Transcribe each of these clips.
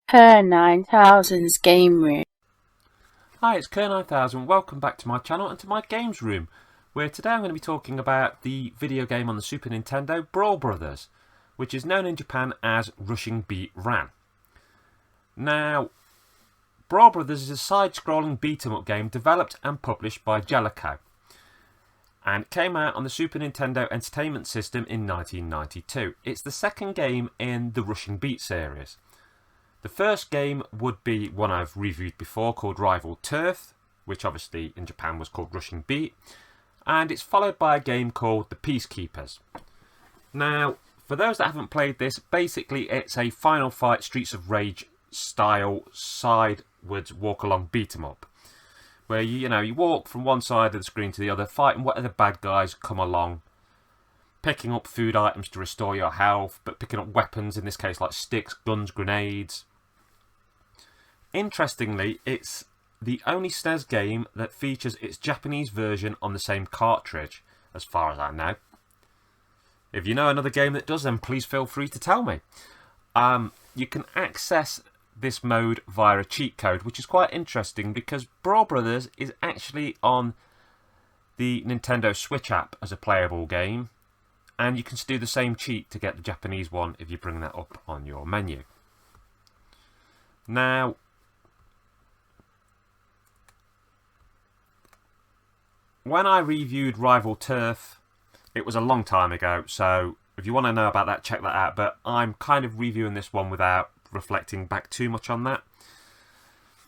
KERR9000'S Game Room. Hi, it's KERR9000. Welcome back to my channel and to my games room, where today I'm going to be talking about the video game on the Super Nintendo, Brawl Brothers, which is known in Japan as Rushing Beat Ran. Now, Brawl Brothers is a side-scrolling beat-em-up game developed and published by Jellicoe, and it came out on the Super Nintendo Entertainment System in 1992. It's the second game in the Rushing Beat series. The first game would be one I've reviewed before called Rival Turf, which obviously in Japan was called Rushing Beat, and it's followed by a game called The Peacekeepers. Now, for those that haven't played this, basically it's a Final Fight Streets of Rage style sideways walk-along beat-em-up, where you walk from one side of the screen to the other, fighting whatever bad guys come along, picking up food items to restore your health, but picking up weapons, in this case like sticks, guns, grenades. Interestingly, it's the only SNES game that features its Japanese version on the same cartridge, as far as I know. If you know another game that does, then please feel free to tell me. You can access this mode via a cheat code, which is quite interesting because Brawl Brothers is actually on the Nintendo Switch app as a playable game, and you can do the same cheat to get the Japanese one if you bring that up on your menu. Now, when I reviewed Rival Turf, it was a long time ago, so if you want to know about that, check that out, but I'm kind of reviewing this one without reflecting back too much on that.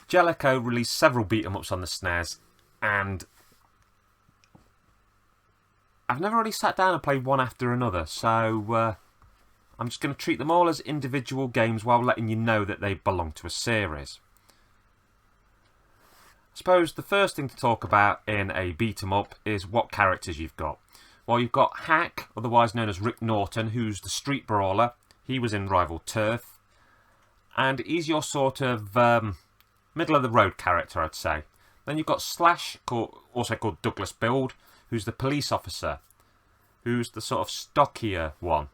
Jellicoe released several beat-em-ups on the SNES, and I've never really sat down and played one after another, so I'm just going to treat them all as individual games while letting you know that they belong to a series. I suppose the first thing to talk about in a beat-em-up is what characters you've got. Well, you've got Hack, otherwise known as Rick Norton, who's the street brawler. He was in Rival Turf, and he's your sort of middle-of-the-road character, I'd say. Then you've got Slash, also called Douglas Build, who's the police officer, who's the sort of stockier one.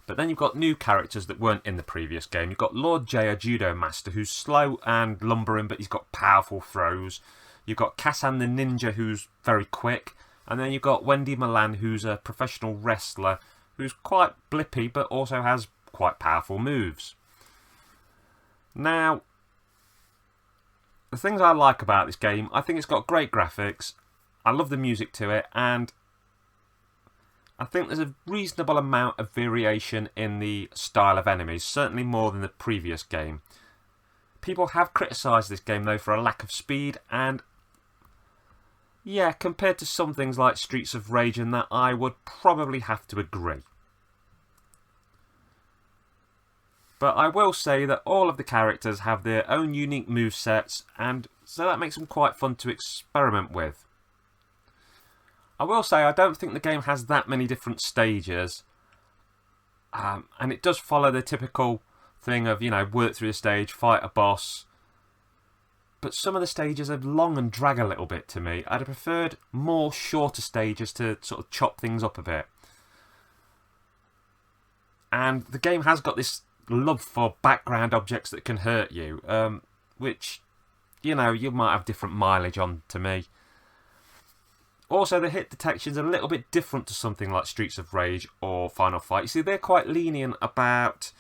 But then you've got new characters that weren't in the previous game. You've got Lord J, a judo master, who's slow and lumbering, but he's got powerful throws. You've got Kassan the ninja, who's very quick. And then you've got Wendy Milan, who's a professional wrestler, who's quite blippy, but also has quite powerful moves. Now, the things I like about this game, I think it's got great graphics, I love the music to it, and I think there's a reasonable amount of variation in the style of enemies, certainly more than the previous game. People have criticised this game though for a lack of speed, and yeah, compared to some things like Streets of Rage and that, I would probably have to agree. But I will say that all of the characters have their own unique movesets, and so that makes them quite fun to experiment with. I will say I don't think the game has that many different stages, and it does follow the typical thing of, work through the stage, fight a boss. But some of the stages are long and drag a little bit to me. I'd have preferred more shorter stages to sort of chop things up a bit. And the game has got this love for background objects that can hurt you, which, you might have different mileage on to me. Also, the hit detection's a little bit different to something like Streets of Rage or Final Fight. You see, they're quite lenient about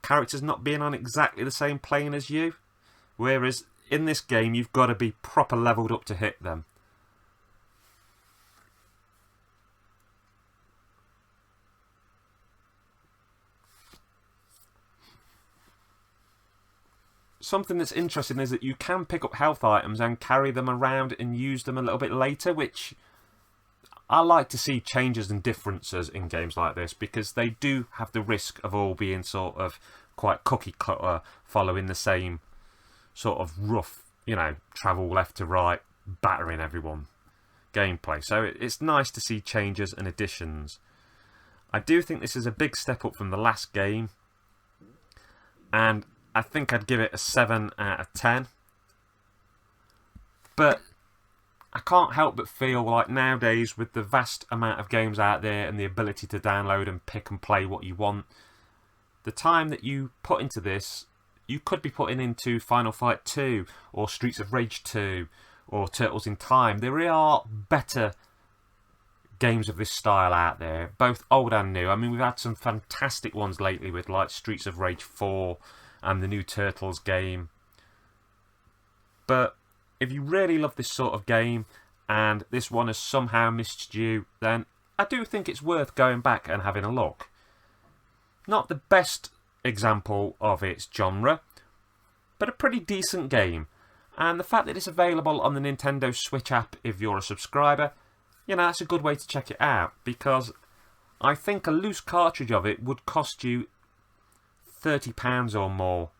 characters not being on exactly the same plane as you, whereas in this game you've got to be proper leveled up to hit them. Something that's interesting is that you can pick up health items and carry them around and use them a little bit later, which I like to see changes and differences in games like this, because they do have the risk of all being sort of quite cookie cutter, following the same sort of rough, travel left to right, battering everyone gameplay. So it's nice to see changes and additions. I do think this is a big step up from the last game, and I think I'd give it a 7 out of 10. But I can't help but feel like nowadays, with the vast amount of games out there and the ability to download and pick and play what you want, the time that you put into this, you could be putting into Final Fight 2 or Streets of Rage 2 or Turtles in Time. There are better games of this style out there, both old and new. I mean, we've had some fantastic ones lately with like Streets of Rage 4 and the new Turtles game. But if you really love this sort of game and this one has somehow missed you, then I do think it's worth going back and having a look. Not the best example of its genre, but a pretty decent game. And the fact that it's available on the Nintendo Switch app if you're a subscriber, you know, that's a good way to check it out, because I think a loose cartridge of it would cost you £30 or more.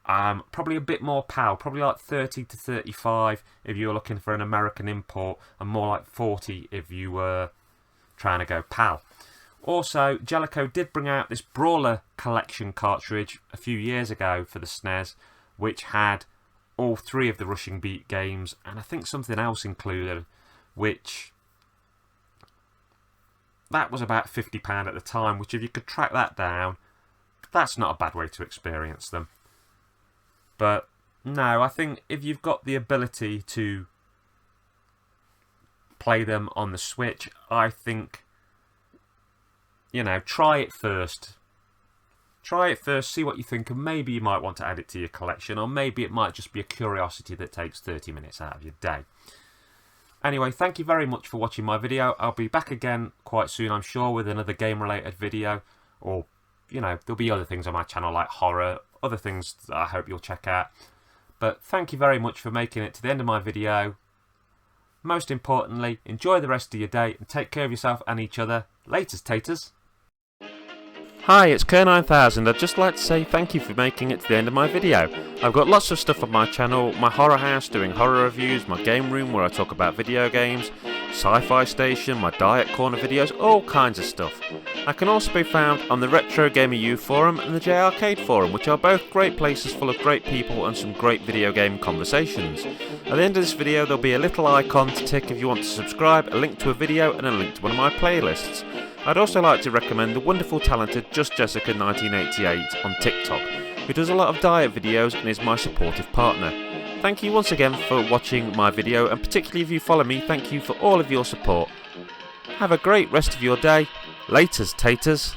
Probably a bit more PAL, probably like 30 to 35 if you were looking for an American import, and more like 40 if you were trying to go PAL. Also, Jellicoe did bring out this Brawler collection cartridge a few years ago for the SNES, which had all 3 of the Rushing Beat games, and I think something else included, which that was about £50 at the time, which if you could track that down, that's not a bad way to experience them. But no, I think if you've got the ability to play them on the Switch, I think, you know, try it first. Try it first, see what you think, and maybe you might want to add it to your collection, or maybe it might just be a curiosity that takes 30 minutes out of your day. Anyway, thank you very much for watching my video. I'll be back again quite soon, I'm sure, with another game-related video, or, you know, there'll be other things on my channel like horror, other things that I hope you'll check out. But thank you very much for making it to the end of my video. Most importantly, enjoy the rest of your day and take care of yourself and each other. Laters, taters. Hi, it's KERR9000'S. I'd just like to say thank you for making it to the end of my video. I've got lots of stuff on my channel, my horror house doing horror reviews, my game room where I talk about video games, Sci-Fi Station, my Diet Corner videos, all kinds of stuff. I can also be found on the Retro Gamer U forum and the J Arcade forum, which are both great places full of great people and some great video game conversations. At the end of this video there'll be a little icon to tick if you want to subscribe, a link to a video and a link to one of my playlists. I'd also like to recommend the wonderful talented Just Jessica 1988 on TikTok, who does a lot of diet videos and is my supportive partner. Thank you once again for watching my video, and particularly if you follow me, thank you for all of your support. Have a great rest of your day. Laters, taters.